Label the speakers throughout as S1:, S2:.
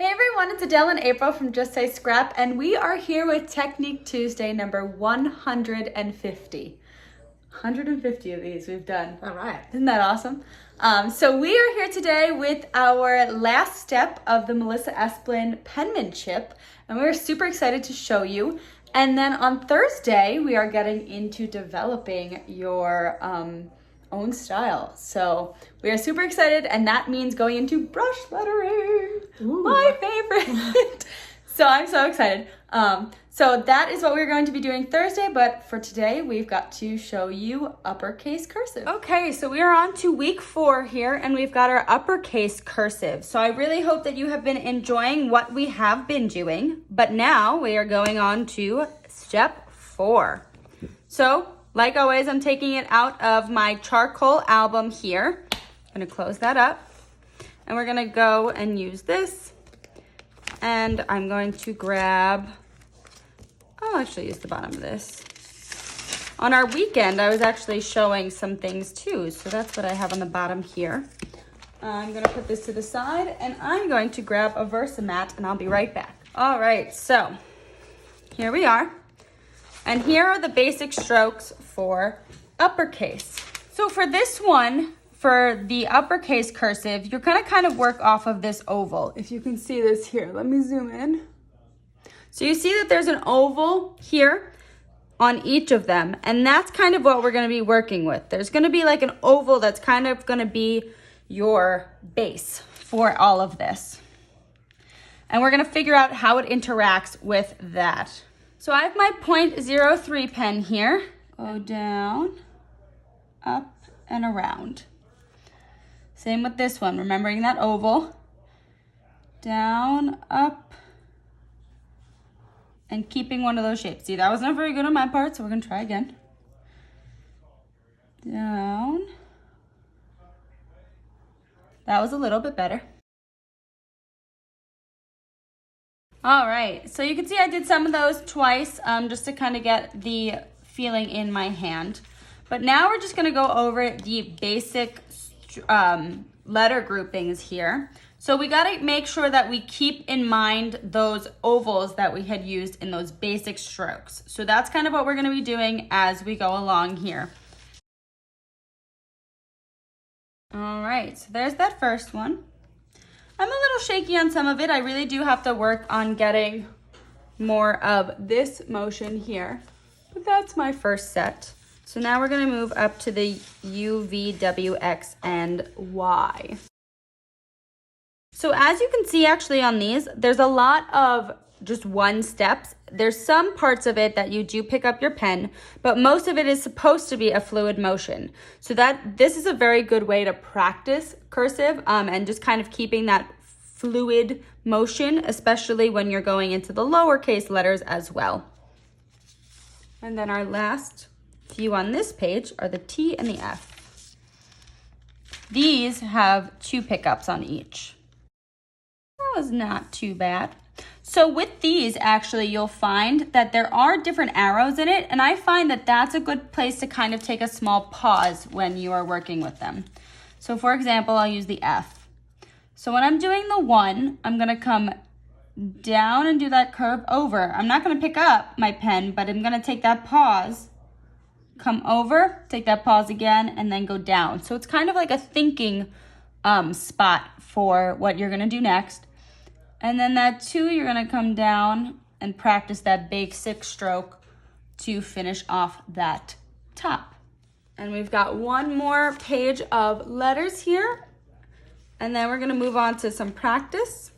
S1: Hey everyone, it's Adele and April from Just Say Scrap, and we are here with Technique Tuesday number 150. 150 of these we've done.
S2: All right.
S1: Isn't that awesome? So we are here today with our last step of the Melissa Esplin penmanship, and we're super excited to show you. And then on Thursday, we are getting into developing your own style. So we are super excited, and that means going into brush lettering. Ooh. My favorite. So I'm so excited. So that is what we're going to be doing Thursday, but for today, we've got to show you uppercase cursive.
S3: Okay, so we are on to week 4 here, and we've got our uppercase cursive. So I really hope that you have been enjoying what we have been doing, but now we are going on to step 4. So, like always, I'm taking it out of my charcoal album here. I'm gonna close that up, and we're gonna go and use this, and I'm going to grab, I'll actually use the bottom of this. On our weekend, I was actually showing some things too, so that's what I have on the bottom here. I'm gonna put this to the side, and I'm going to grab a Versamat, and I'll be right back. All right, so here we are. And here are the basic strokes for uppercase. So for this one, for the uppercase cursive, you're gonna kind of work off of this oval. If you can see this here, let me zoom in. So you see that there's an oval here on each of them, and that's kind of what we're gonna be working with. There's gonna be like an oval that's kind of gonna be your base for all of this. And we're gonna figure out how it interacts with that. So I have my .03 pen here. Go down, up, and around. Same with this one, remembering that oval. Down, up, and keeping one of those shapes. See, that was not very good on my part, so we're gonna try again. Down. That was a little bit better. All right, so you can see I did some of those twice just to kind of get the feeling in my hand. But now we're just gonna go over the basic letter groupings here. So we gotta make sure that we keep in mind those ovals that we had used in those basic strokes. So that's kind of what we're gonna be doing as we go along here. All right, so there's that first one. I'm a little shaky on some of it. I really do have to work on getting more of this motion here, but that's my first set. So now we're gonna move up to the U, V, W, X, and Y. So as you can see actually on these, there's a lot of just one steps. There's some parts of it that you do pick up your pen, but most of it is supposed to be a fluid motion. So this is a very good way to practice cursive and just kind of keeping that fluid motion, especially when you're going into the lowercase letters as well. And then our last few on this page are the T and the F. These have 2 pickups on each. That was not too bad. So with these, actually, you'll find that there are different arrows in it, and I find that that's a good place to kind of take a small pause when you are working with them. So for example, I'll use the F. So when I'm doing the 1, I'm gonna come down and do that curve over. I'm not gonna pick up my pen, but I'm gonna take that pause, come over, take that pause again, and then go down. So it's kind of like a thinking spot for what you're gonna do next. And then that 2, you're gonna come down and practice that basic stroke to finish off that top. And we've got one more page of letters here. And then we're gonna move on to some practice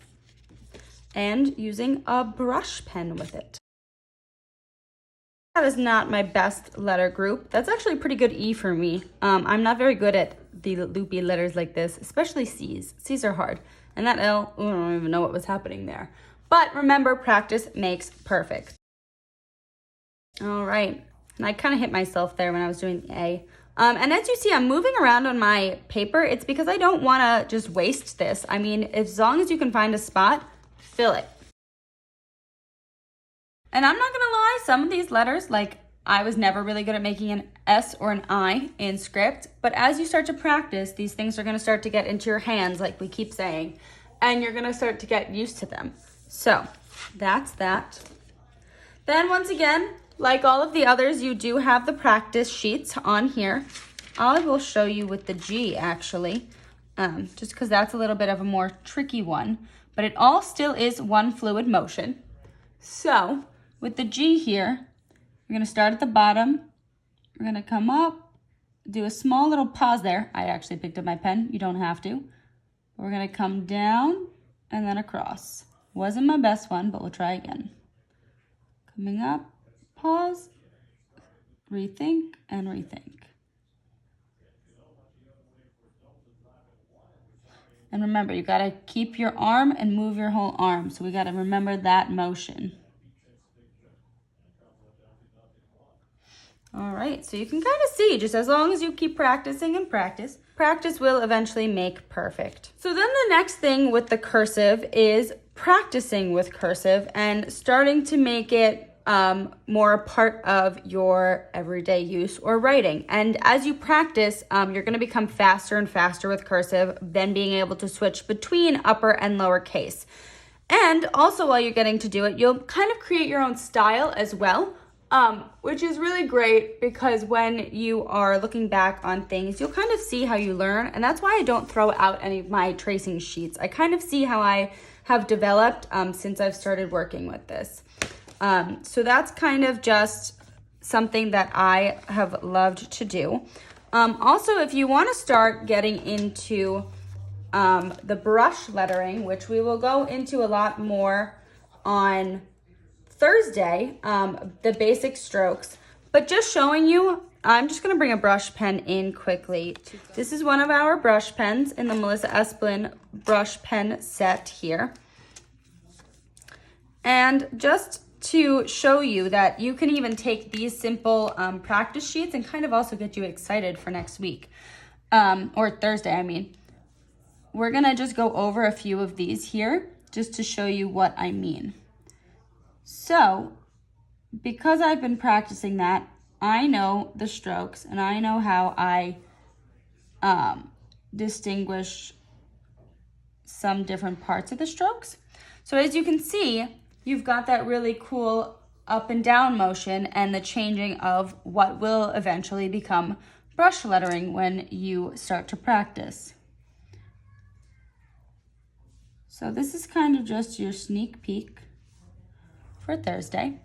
S3: and using a brush pen with it. That is not my best letter group. That's actually a pretty good E for me. I'm not very good at the loopy letters like this, especially C's. C's are hard. And that L, I don't even know what was happening there. But remember, practice makes perfect. All right, and I kind of hit myself there when I was doing the A. And as you see, I'm moving around on my paper. It's because I don't wanna just waste this. I mean, as long as you can find a spot, fill it. And I'm not gonna lie, some of these letters, like I was never really good at making an S or an I in script, but as you start to practice, these things are gonna start to get into your hands, like we keep saying. and you're gonna start to get used to them. So that's that. Then once again, like all of the others, you do have the practice sheets on here. I will show you with the G actually, just because that's a little bit of a more tricky one, but it all still is one fluid motion. So with the G here, we're gonna start at the bottom. We're gonna come up, do a small little pause there. I actually picked up my pen, you don't have to. We're gonna come down and then across. Wasn't my best one, but we'll try again. Coming up, pause, rethink, and rethink. And remember, you gotta keep your arm and move your whole arm. So we gotta remember that motion. All right, so you can kind of see, just as long as you keep practicing and practice will eventually make perfect. So then the next thing with the cursive is practicing with cursive and starting to make it more a part of your everyday use or writing. And as you practice, you're going to become faster and faster with cursive, then being able to switch between upper and lower case. And also while you're getting to do it, you'll kind of create your own style as well, which is really great because when you are looking back on things, you'll kind of see how you learn. And that's why I don't throw out any of my tracing sheets. I kind of see how I have developed since I've started working with this. So that's kind of just something that I have loved to do. Also, if you want to start getting into the brush lettering, which we will go into a lot more on Thursday, the basic strokes, but just showing you, I'm just going to bring a brush pen in quickly. This is one of our brush pens in the Melissa Esplin brush pen set here. And just to show you that you can even take these simple practice sheets and kind of also get you excited for next week, or Thursday, I mean. We're gonna just go over a few of these here just to show you what I mean. So, because I've been practicing that, I know the strokes and I know how I distinguish some different parts of the strokes. So as you can see, you've got that really cool up and down motion and the changing of what will eventually become brush lettering when you start to practice. So this is kind of just your sneak peek for Thursday.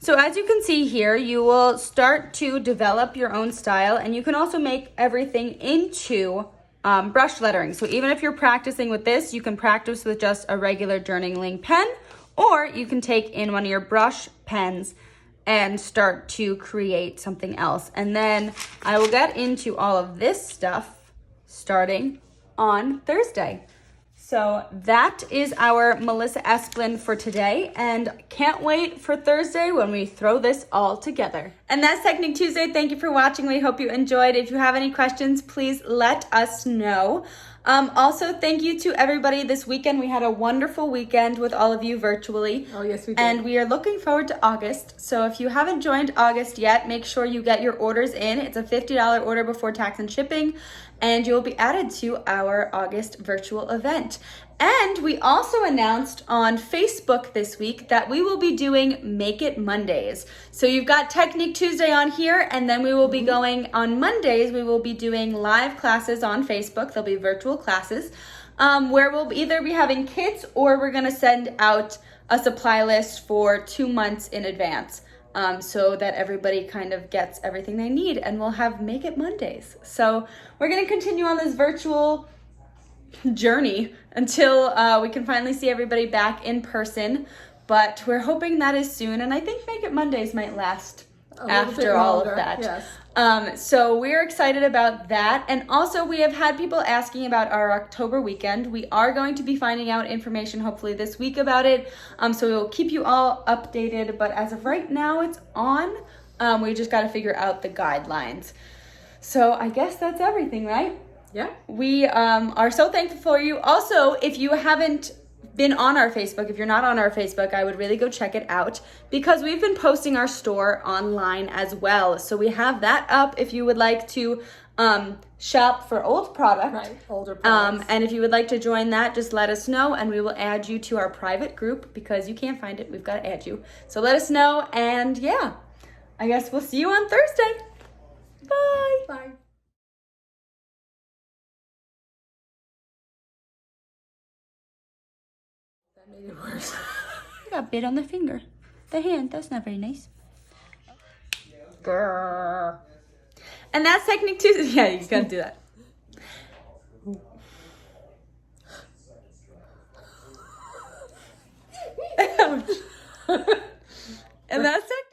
S3: So as you can see here, you will start to develop your own style, and you can also make everything into brush lettering. So even if you're practicing with this, you can practice with just a regular journaling pen, or you can take in one of your brush pens and start to create something else. And then I will get into all of this stuff starting on Thursday. So that is our Melissa Esplin for today, and can't wait for Thursday when we throw this all together.
S1: And that's Technique Tuesday. Thank you for watching. We hope you enjoyed. If you have any questions, please let us know. Also, thank you to everybody this weekend. We had a wonderful weekend with all of you virtually.
S2: Oh, yes, we did.
S1: And we are looking forward to August. So if you haven't joined August yet, make sure you get your orders in. It's a $50 order before tax and shipping, and you'll be added to our August virtual event. And we also announced on Facebook this week that we will be doing Make It Mondays. So you've got Technique Tuesday on here, and then we will be going on Mondays. We will be doing live classes on Facebook. They'll be virtual classes where we'll either be having kits or we're going to send out a supply list for 2 months in advance. So that everybody kind of gets everything they need, and we'll have Make It Mondays. So we're going to continue on this virtual journey until we can finally see everybody back in person, but we're hoping that is soon, and I think Make It Mondays might last after all of that.
S2: Yes.
S1: So we're excited about that, and also we have had people asking about our October weekend. We are going to be finding out information hopefully this week about it, so we'll keep you all updated, but as of right now it's on. We just got to figure out the guidelines. So I guess that's everything, right?
S2: Yeah.
S1: We are so thankful for you. Also, if you haven't been on our Facebook, if you're not on our Facebook, I would really go check it out because we've been posting our store online as well. So we have that up if you would like to shop for old product.
S2: Right, older products.
S1: And if you would like to join that, just let us know and we will add you to our private group because you can't find it. We've got to add you. So let us know. And yeah, I guess we'll see you on Thursday. Bye.
S2: Bye. That made it worse.
S3: You got bit on the finger. The hand, that's not very nice.
S1: Grrr. And that's technique 2. Yeah, you gotta do that. Ouch. And that's technique